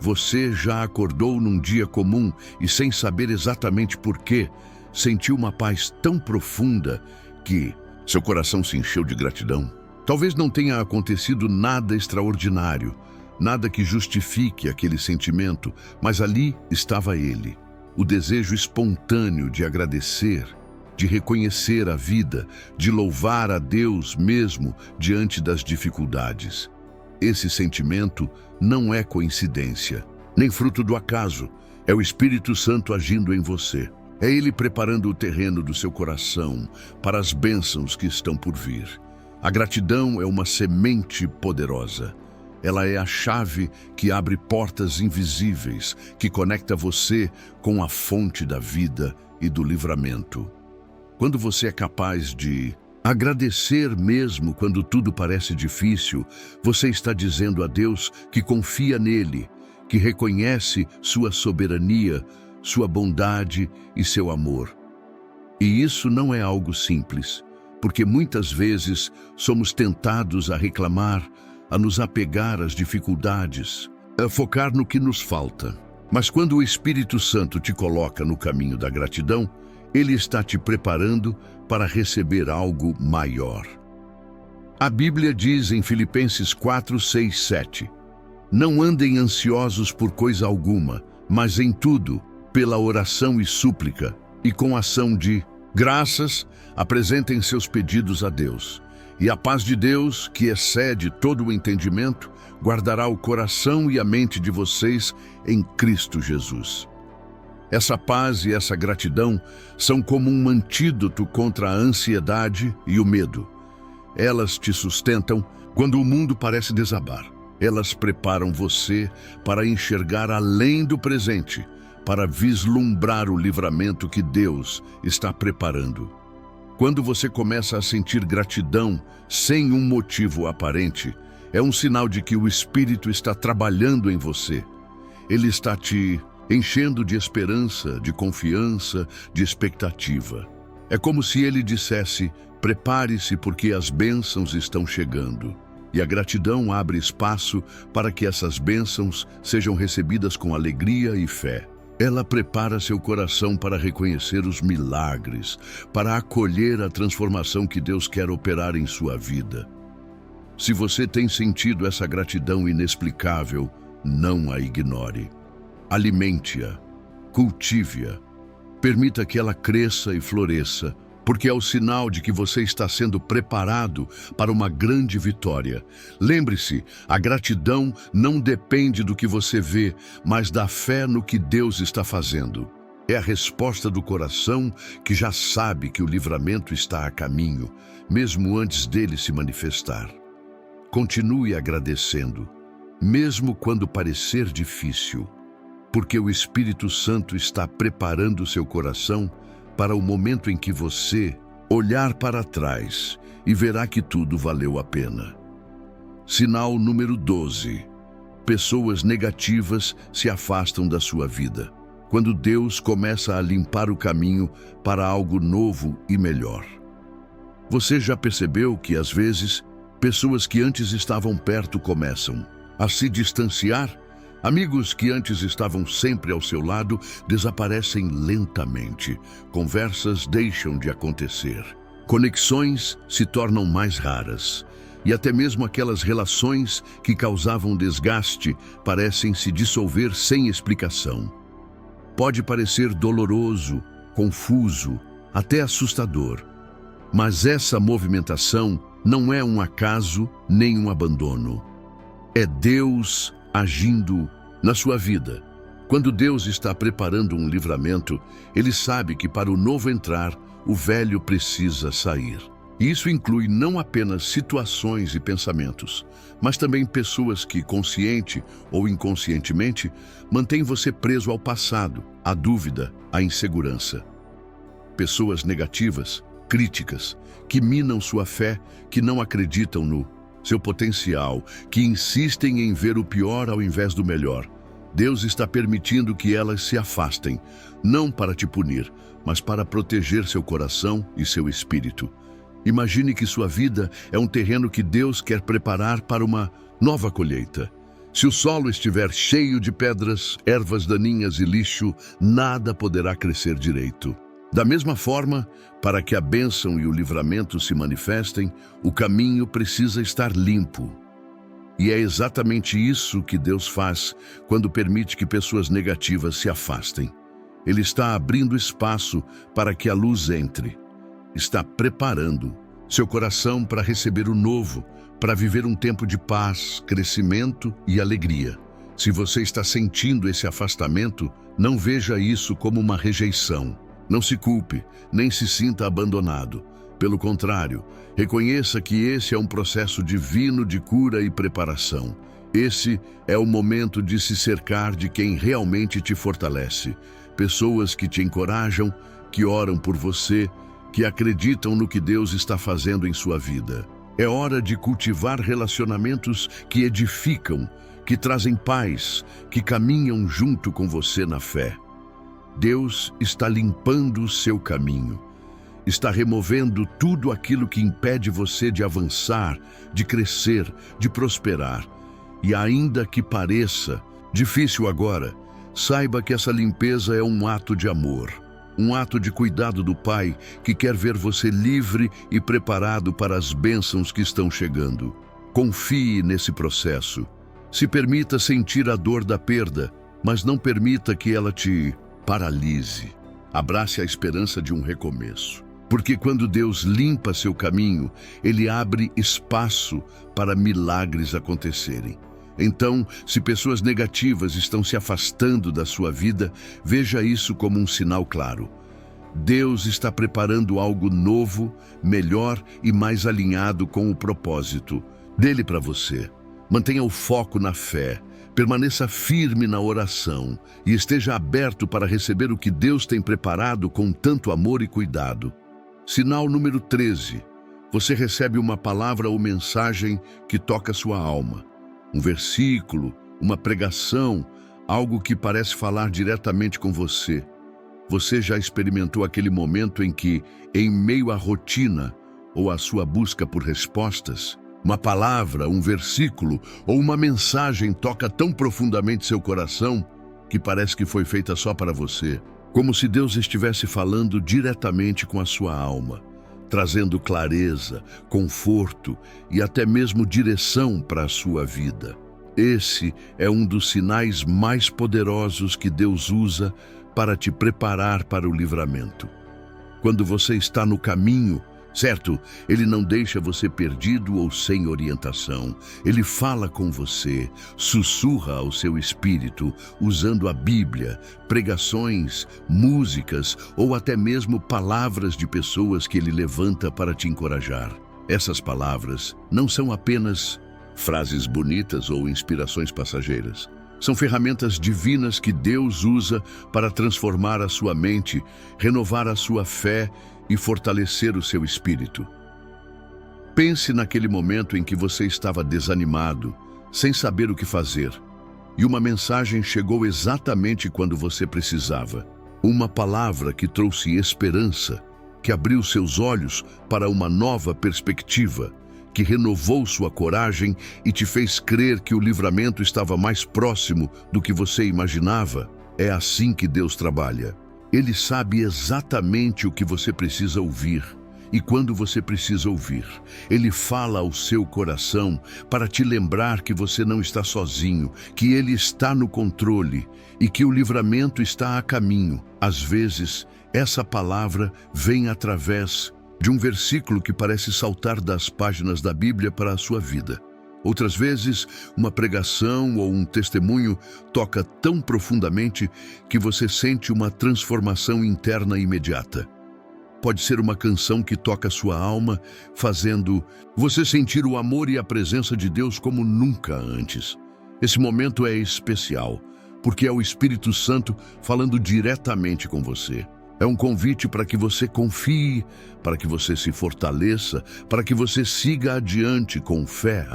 Você já acordou num dia comum e, sem saber exatamente por quê, sentiu uma paz tão profunda que seu coração se encheu de gratidão? Talvez não tenha acontecido nada extraordinário, nada que justifique aquele sentimento, mas ali estava ele, o desejo espontâneo de agradecer, de reconhecer a vida, de louvar a Deus mesmo diante das dificuldades. Esse sentimento não é coincidência, nem fruto do acaso. É o Espírito Santo agindo em você. É Ele preparando o terreno do seu coração para as bênçãos que estão por vir. A gratidão é uma semente poderosa. Ela é a chave que abre portas invisíveis, que conecta você com a fonte da vida e do livramento. Quando você é capaz de agradecer mesmo quando tudo parece difícil, você está dizendo a Deus que confia nele, que reconhece sua soberania, sua bondade e seu amor. E isso não é algo simples, porque muitas vezes somos tentados a reclamar, a nos apegar às dificuldades, a focar no que nos falta. Mas quando o Espírito Santo te coloca no caminho da gratidão, Ele está te preparando para receber algo maior. A Bíblia diz em Filipenses 4, 6, 7: Não andem ansiosos por coisa alguma, mas em tudo, pela oração e súplica, e com ação de graças, apresentem seus pedidos a Deus. E a paz de Deus, que excede todo o entendimento, guardará o coração e a mente de vocês em Cristo Jesus. Essa paz e essa gratidão são como um antídoto contra a ansiedade e o medo. Elas te sustentam quando o mundo parece desabar. Elas preparam você para enxergar além do presente, para vislumbrar o livramento que Deus está preparando. Quando você começa a sentir gratidão sem um motivo aparente, é um sinal de que o Espírito está trabalhando em você. Ele está te enchendo de esperança, de confiança, de expectativa. É como se ele dissesse: prepare-se porque as bênçãos estão chegando. E a gratidão abre espaço para que essas bênçãos sejam recebidas com alegria e fé. Ela prepara seu coração para reconhecer os milagres, para acolher a transformação que Deus quer operar em sua vida. Se você tem sentido essa gratidão inexplicável, não a ignore. Alimente-a, cultive-a, permita que ela cresça e floresça, porque é o sinal de que você está sendo preparado para uma grande vitória. Lembre-se, a gratidão não depende do que você vê, mas da fé no que Deus está fazendo. É a resposta do coração que já sabe que o livramento está a caminho, mesmo antes dele se manifestar. Continue agradecendo, mesmo quando parecer difícil, porque o Espírito Santo está preparando seu coração para o momento em que você olhar para trás e verá que tudo valeu a pena. Sinal número 12. Pessoas negativas se afastam da sua vida, quando Deus começa a limpar o caminho para algo novo e melhor. Você já percebeu que, às vezes, pessoas que antes estavam perto começam a se distanciar? Amigos que antes estavam sempre ao seu lado desaparecem lentamente. Conversas deixam de acontecer. Conexões se tornam mais raras. E até mesmo aquelas relações que causavam desgaste parecem se dissolver sem explicação. Pode parecer doloroso, confuso, até assustador. Mas essa movimentação não é um acaso nem um abandono. É Deus agindo na sua vida. Quando Deus está preparando um livramento, Ele sabe que para o novo entrar, o velho precisa sair. E isso inclui não apenas situações e pensamentos, mas também pessoas que, consciente ou inconscientemente, mantêm você preso ao passado, à dúvida, à insegurança. Pessoas negativas, críticas, que minam sua fé, que não acreditam no seu potencial, que insistem em ver o pior ao invés do melhor. Deus está permitindo que elas se afastem, não para te punir, mas para proteger seu coração e seu espírito. Imagine que sua vida é um terreno que Deus quer preparar para uma nova colheita. Se o solo estiver cheio de pedras, ervas daninhas e lixo, nada poderá crescer direito. Da mesma forma, para que a bênção e o livramento se manifestem, o caminho precisa estar limpo. E é exatamente isso que Deus faz quando permite que pessoas negativas se afastem. Ele está abrindo espaço para que a luz entre. Está preparando seu coração para receber o novo, para viver um tempo de paz, crescimento e alegria. Se você está sentindo esse afastamento, não veja isso como uma rejeição. Não se culpe, nem se sinta abandonado. Pelo contrário, reconheça que esse é um processo divino de cura e preparação. Esse é o momento de se cercar de quem realmente te fortalece. Pessoas que te encorajam, que oram por você, que acreditam no que Deus está fazendo em sua vida. É hora de cultivar relacionamentos que edificam, que trazem paz, que caminham junto com você na fé. Deus está limpando o seu caminho. Está removendo tudo aquilo que impede você de avançar, de crescer, de prosperar. E ainda que pareça difícil agora, saiba que essa limpeza é um ato de amor, um ato de cuidado do Pai que quer ver você livre e preparado para as bênçãos que estão chegando. Confie nesse processo. Se permita sentir a dor da perda, mas não permita que ela te paralise. Abrace a esperança de um recomeço. Porque quando Deus limpa seu caminho, Ele abre espaço para milagres acontecerem. Então, se pessoas negativas estão se afastando da sua vida, veja isso como um sinal claro. Deus está preparando algo novo, melhor e mais alinhado com o propósito dele para você. Mantenha o foco na fé, permaneça firme na oração e esteja aberto para receber o que Deus tem preparado com tanto amor e cuidado. Sinal número 13. Você recebe uma palavra ou mensagem que toca sua alma. Um versículo, uma pregação, algo que parece falar diretamente com você. Você já experimentou aquele momento em que, em meio à rotina ou à sua busca por respostas, uma palavra, um versículo ou uma mensagem toca tão profundamente seu coração que parece que foi feita só para você? Como se Deus estivesse falando diretamente com a sua alma, trazendo clareza, conforto e até mesmo direção para a sua vida. Esse é um dos sinais mais poderosos que Deus usa para te preparar para o livramento. Quando você está no caminho, certo? Ele não deixa você perdido ou sem orientação. Ele fala com você, sussurra ao seu espírito, usando a Bíblia, pregações, músicas ou até mesmo palavras de pessoas que ele levanta para te encorajar. Essas palavras não são apenas frases bonitas ou inspirações passageiras. São ferramentas divinas que Deus usa para transformar a sua mente, renovar a sua fé e fortalecer o seu espírito. Pense naquele momento em que você estava desanimado, sem saber o que fazer, e uma mensagem chegou exatamente quando você precisava. Uma palavra que trouxe esperança, que abriu seus olhos para uma nova perspectiva, que renovou sua coragem e te fez crer que o livramento estava mais próximo do que você imaginava. É assim que Deus trabalha. Ele sabe exatamente o que você precisa ouvir e quando você precisa ouvir. Ele fala ao seu coração para te lembrar que você não está sozinho, que Ele está no controle e que o livramento está a caminho. Às vezes, essa palavra vem através de um versículo que parece saltar das páginas da Bíblia para a sua vida. Outras vezes, uma pregação ou um testemunho toca tão profundamente que você sente uma transformação interna imediata. Pode ser uma canção que toca sua alma, fazendo você sentir o amor e a presença de Deus como nunca antes. Esse momento é especial, porque é o Espírito Santo falando diretamente com você. É um convite para que você confie, para que você se fortaleça, para que você siga adiante com fé.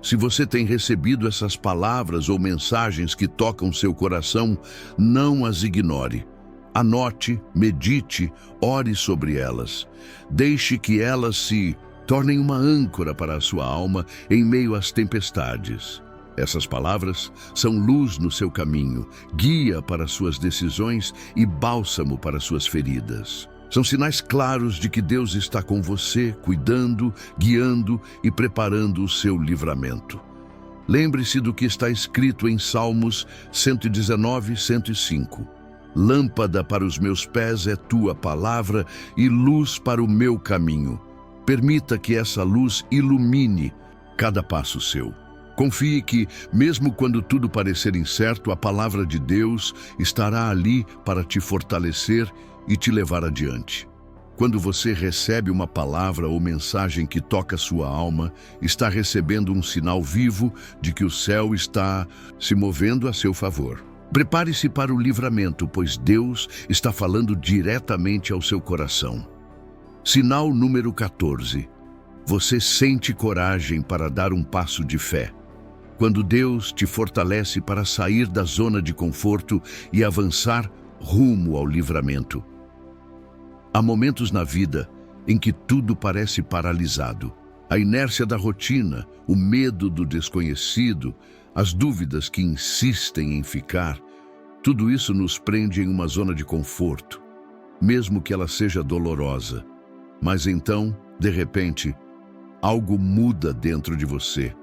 Se você tem recebido essas palavras ou mensagens que tocam seu coração, não as ignore. Anote, medite, ore sobre elas. Deixe que elas se tornem uma âncora para a sua alma em meio às tempestades. Essas palavras são luz no seu caminho, guia para suas decisões e bálsamo para suas feridas. São sinais claros de que Deus está com você, cuidando, guiando e preparando o seu livramento. Lembre-se do que está escrito em Salmos 119, 105. Lâmpada para os meus pés é tua palavra e luz para o meu caminho. Permita que essa luz ilumine cada passo seu. Confie que, mesmo quando tudo parecer incerto, a palavra de Deus estará ali para te fortalecer e te levar adiante. Quando você recebe uma palavra ou mensagem que toca sua alma, está recebendo um sinal vivo de que o céu está se movendo a seu favor. Prepare-se para o livramento, pois Deus está falando diretamente ao seu coração. Sinal número 14. Você sente coragem para dar um passo de fé. Quando Deus te fortalece para sair da zona de conforto e avançar rumo ao livramento. Há momentos na vida em que tudo parece paralisado. A inércia da rotina, o medo do desconhecido, as dúvidas que insistem em ficar, tudo isso nos prende em uma zona de conforto, mesmo que ela seja dolorosa. Mas então, de repente, algo muda dentro de você.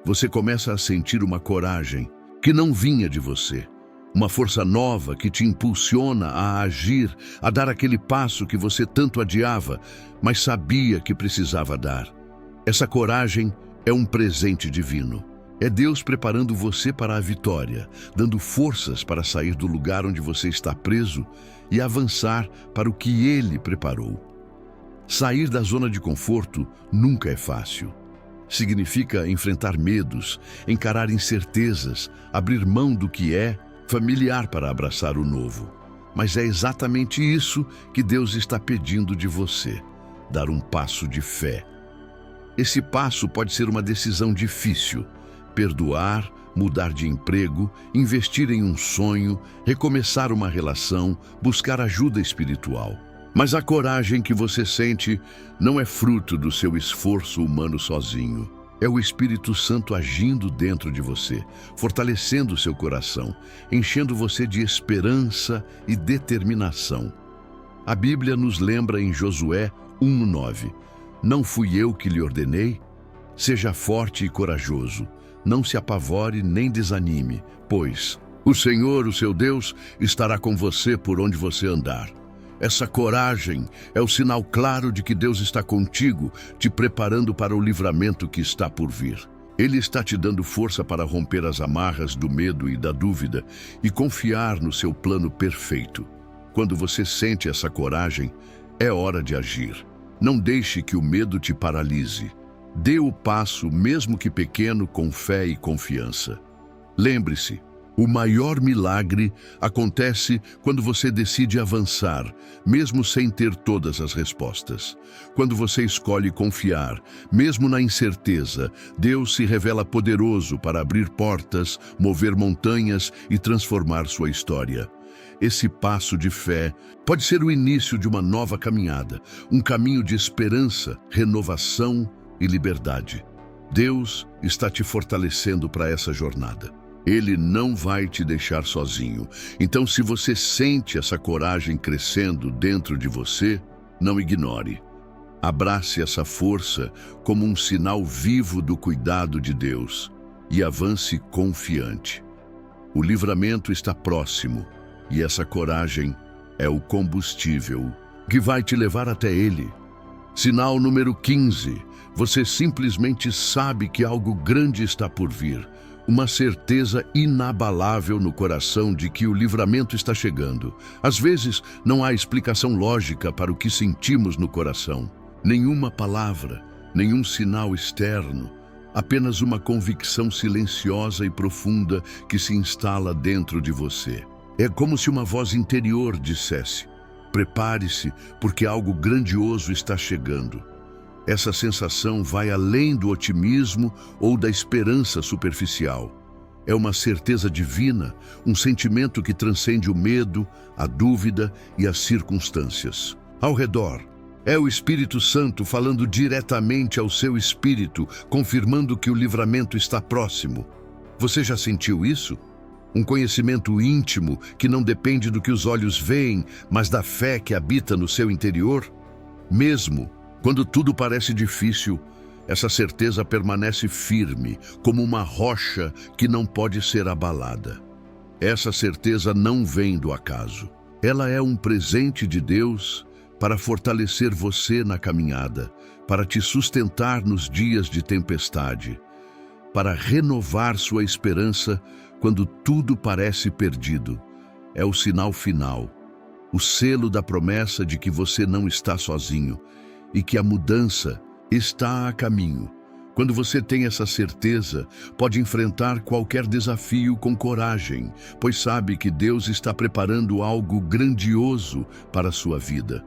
Você começa a sentir uma coragem que não vinha de você. Uma força nova que te impulsiona a agir, a dar aquele passo que você tanto adiava, mas sabia que precisava dar. Essa coragem é um presente divino. É Deus preparando você para a vitória, dando forças para sair do lugar onde você está preso e avançar para o que Ele preparou. Sair da zona de conforto nunca é fácil. Significa enfrentar medos, encarar incertezas, abrir mão do que é familiar para abraçar o novo. Mas é exatamente isso que Deus está pedindo de você: dar um passo de fé. Esse passo pode ser uma decisão difícil: perdoar, mudar de emprego, investir em um sonho, recomeçar uma relação, buscar ajuda espiritual. Mas a coragem que você sente não é fruto do seu esforço humano sozinho. É o Espírito Santo agindo dentro de você, fortalecendo seu coração, enchendo você de esperança e determinação. A Bíblia nos lembra em Josué 1:9: Não fui eu que lhe ordenei? Seja forte e corajoso. Não se apavore nem desanime, pois o Senhor, o seu Deus, estará com você por onde você andar. Essa coragem é o sinal claro de que Deus está contigo, te preparando para o livramento que está por vir. Ele está te dando força para romper as amarras do medo e da dúvida e confiar no seu plano perfeito. Quando você sente essa coragem, é hora de agir. Não deixe que o medo te paralise. Dê o passo, mesmo que pequeno, com fé e confiança. Lembre-se, o maior milagre acontece quando você decide avançar, mesmo sem ter todas as respostas. Quando você escolhe confiar, mesmo na incerteza, Deus se revela poderoso para abrir portas, mover montanhas e transformar sua história. Esse passo de fé pode ser o início de uma nova caminhada, um caminho de esperança, renovação e liberdade. Deus está te fortalecendo para essa jornada. Ele não vai te deixar sozinho. Então, se você sente essa coragem crescendo dentro de você, não ignore. Abrace essa força como um sinal vivo do cuidado de Deus e avance confiante. O livramento está próximo e essa coragem é o combustível que vai te levar até Ele. Sinal número 15. Você simplesmente sabe que algo grande está por vir. Uma certeza inabalável no coração de que o livramento está chegando. Às vezes, não há explicação lógica para o que sentimos no coração. Nenhuma palavra, nenhum sinal externo. Apenas uma convicção silenciosa e profunda que se instala dentro de você. É como se uma voz interior dissesse: prepare-se, porque algo grandioso está chegando. Essa sensação vai além do otimismo ou da esperança superficial. É uma certeza divina, um sentimento que transcende o medo, a dúvida e as circunstâncias. Ao redor, é o Espírito Santo falando diretamente ao seu espírito, confirmando que o livramento está próximo. Você já sentiu isso? Um conhecimento íntimo que não depende do que os olhos veem, mas da fé que habita no seu interior? Mesmo quando tudo parece difícil, essa certeza permanece firme, como uma rocha que não pode ser abalada. Essa certeza não vem do acaso. Ela é um presente de Deus para fortalecer você na caminhada, para te sustentar nos dias de tempestade, para renovar sua esperança quando tudo parece perdido. É o sinal final, o selo da promessa de que você não está sozinho e que a mudança está a caminho. Quando você tem essa certeza, pode enfrentar qualquer desafio com coragem, pois sabe que Deus está preparando algo grandioso para a sua vida.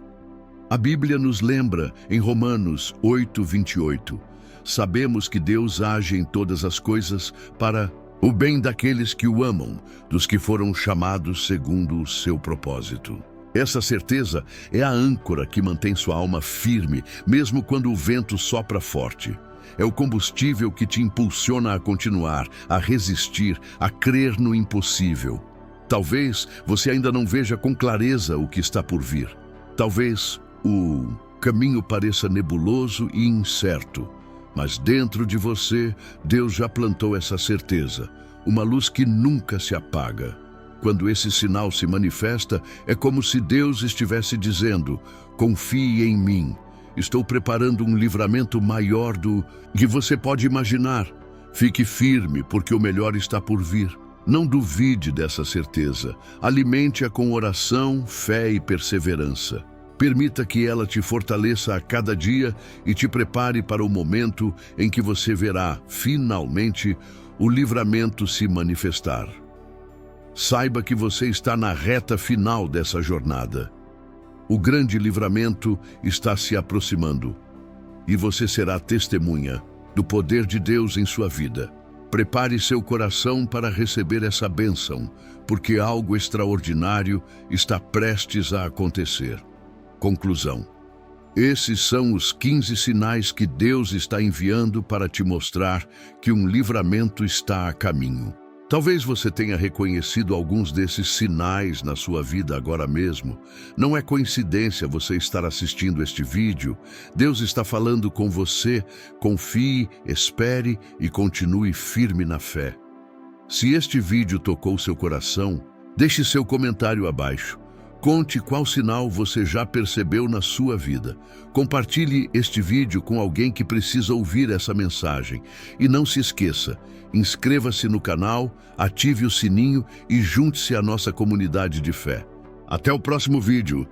A Bíblia nos lembra em Romanos 8:28, sabemos que Deus age em todas as coisas para o bem daqueles que o amam, dos que foram chamados segundo o seu propósito. Essa certeza é a âncora que mantém sua alma firme, mesmo quando o vento sopra forte. É o combustível que te impulsiona a continuar, a resistir, a crer no impossível. Talvez você ainda não veja com clareza o que está por vir. Talvez o caminho pareça nebuloso e incerto, mas dentro de você, Deus já plantou essa certeza, uma luz que nunca se apaga. quando esse sinal se manifesta, é como se Deus estivesse dizendo: confie em mim. Estou preparando um livramento maior do que você pode imaginar. Fique firme, porque o melhor está por vir. Não duvide dessa certeza. Alimente-a com oração, fé e perseverança. Permita que ela te fortaleça a cada dia e te prepare para o momento em que você verá, finalmente, o livramento se manifestar. Saiba que você está na reta final dessa jornada. O grande livramento está se aproximando e você será testemunha do poder de Deus em sua vida. Prepare seu coração para receber essa bênção, porque algo extraordinário está prestes a acontecer. Conclusão. Esses são os 15 sinais que Deus está enviando para te mostrar que um livramento está a caminho. Talvez você tenha reconhecido alguns desses sinais na sua vida agora mesmo. Não é coincidência você estar assistindo este vídeo. Deus está falando com você. Confie, espere e continue firme na fé. Se este vídeo tocou seu coração, deixe seu comentário abaixo. Conte qual sinal você já percebeu na sua vida. Compartilhe este vídeo com alguém que precisa ouvir essa mensagem. E não se esqueça, inscreva-se no canal, ative o sininho e junte-se à nossa comunidade de fé. Até o próximo vídeo.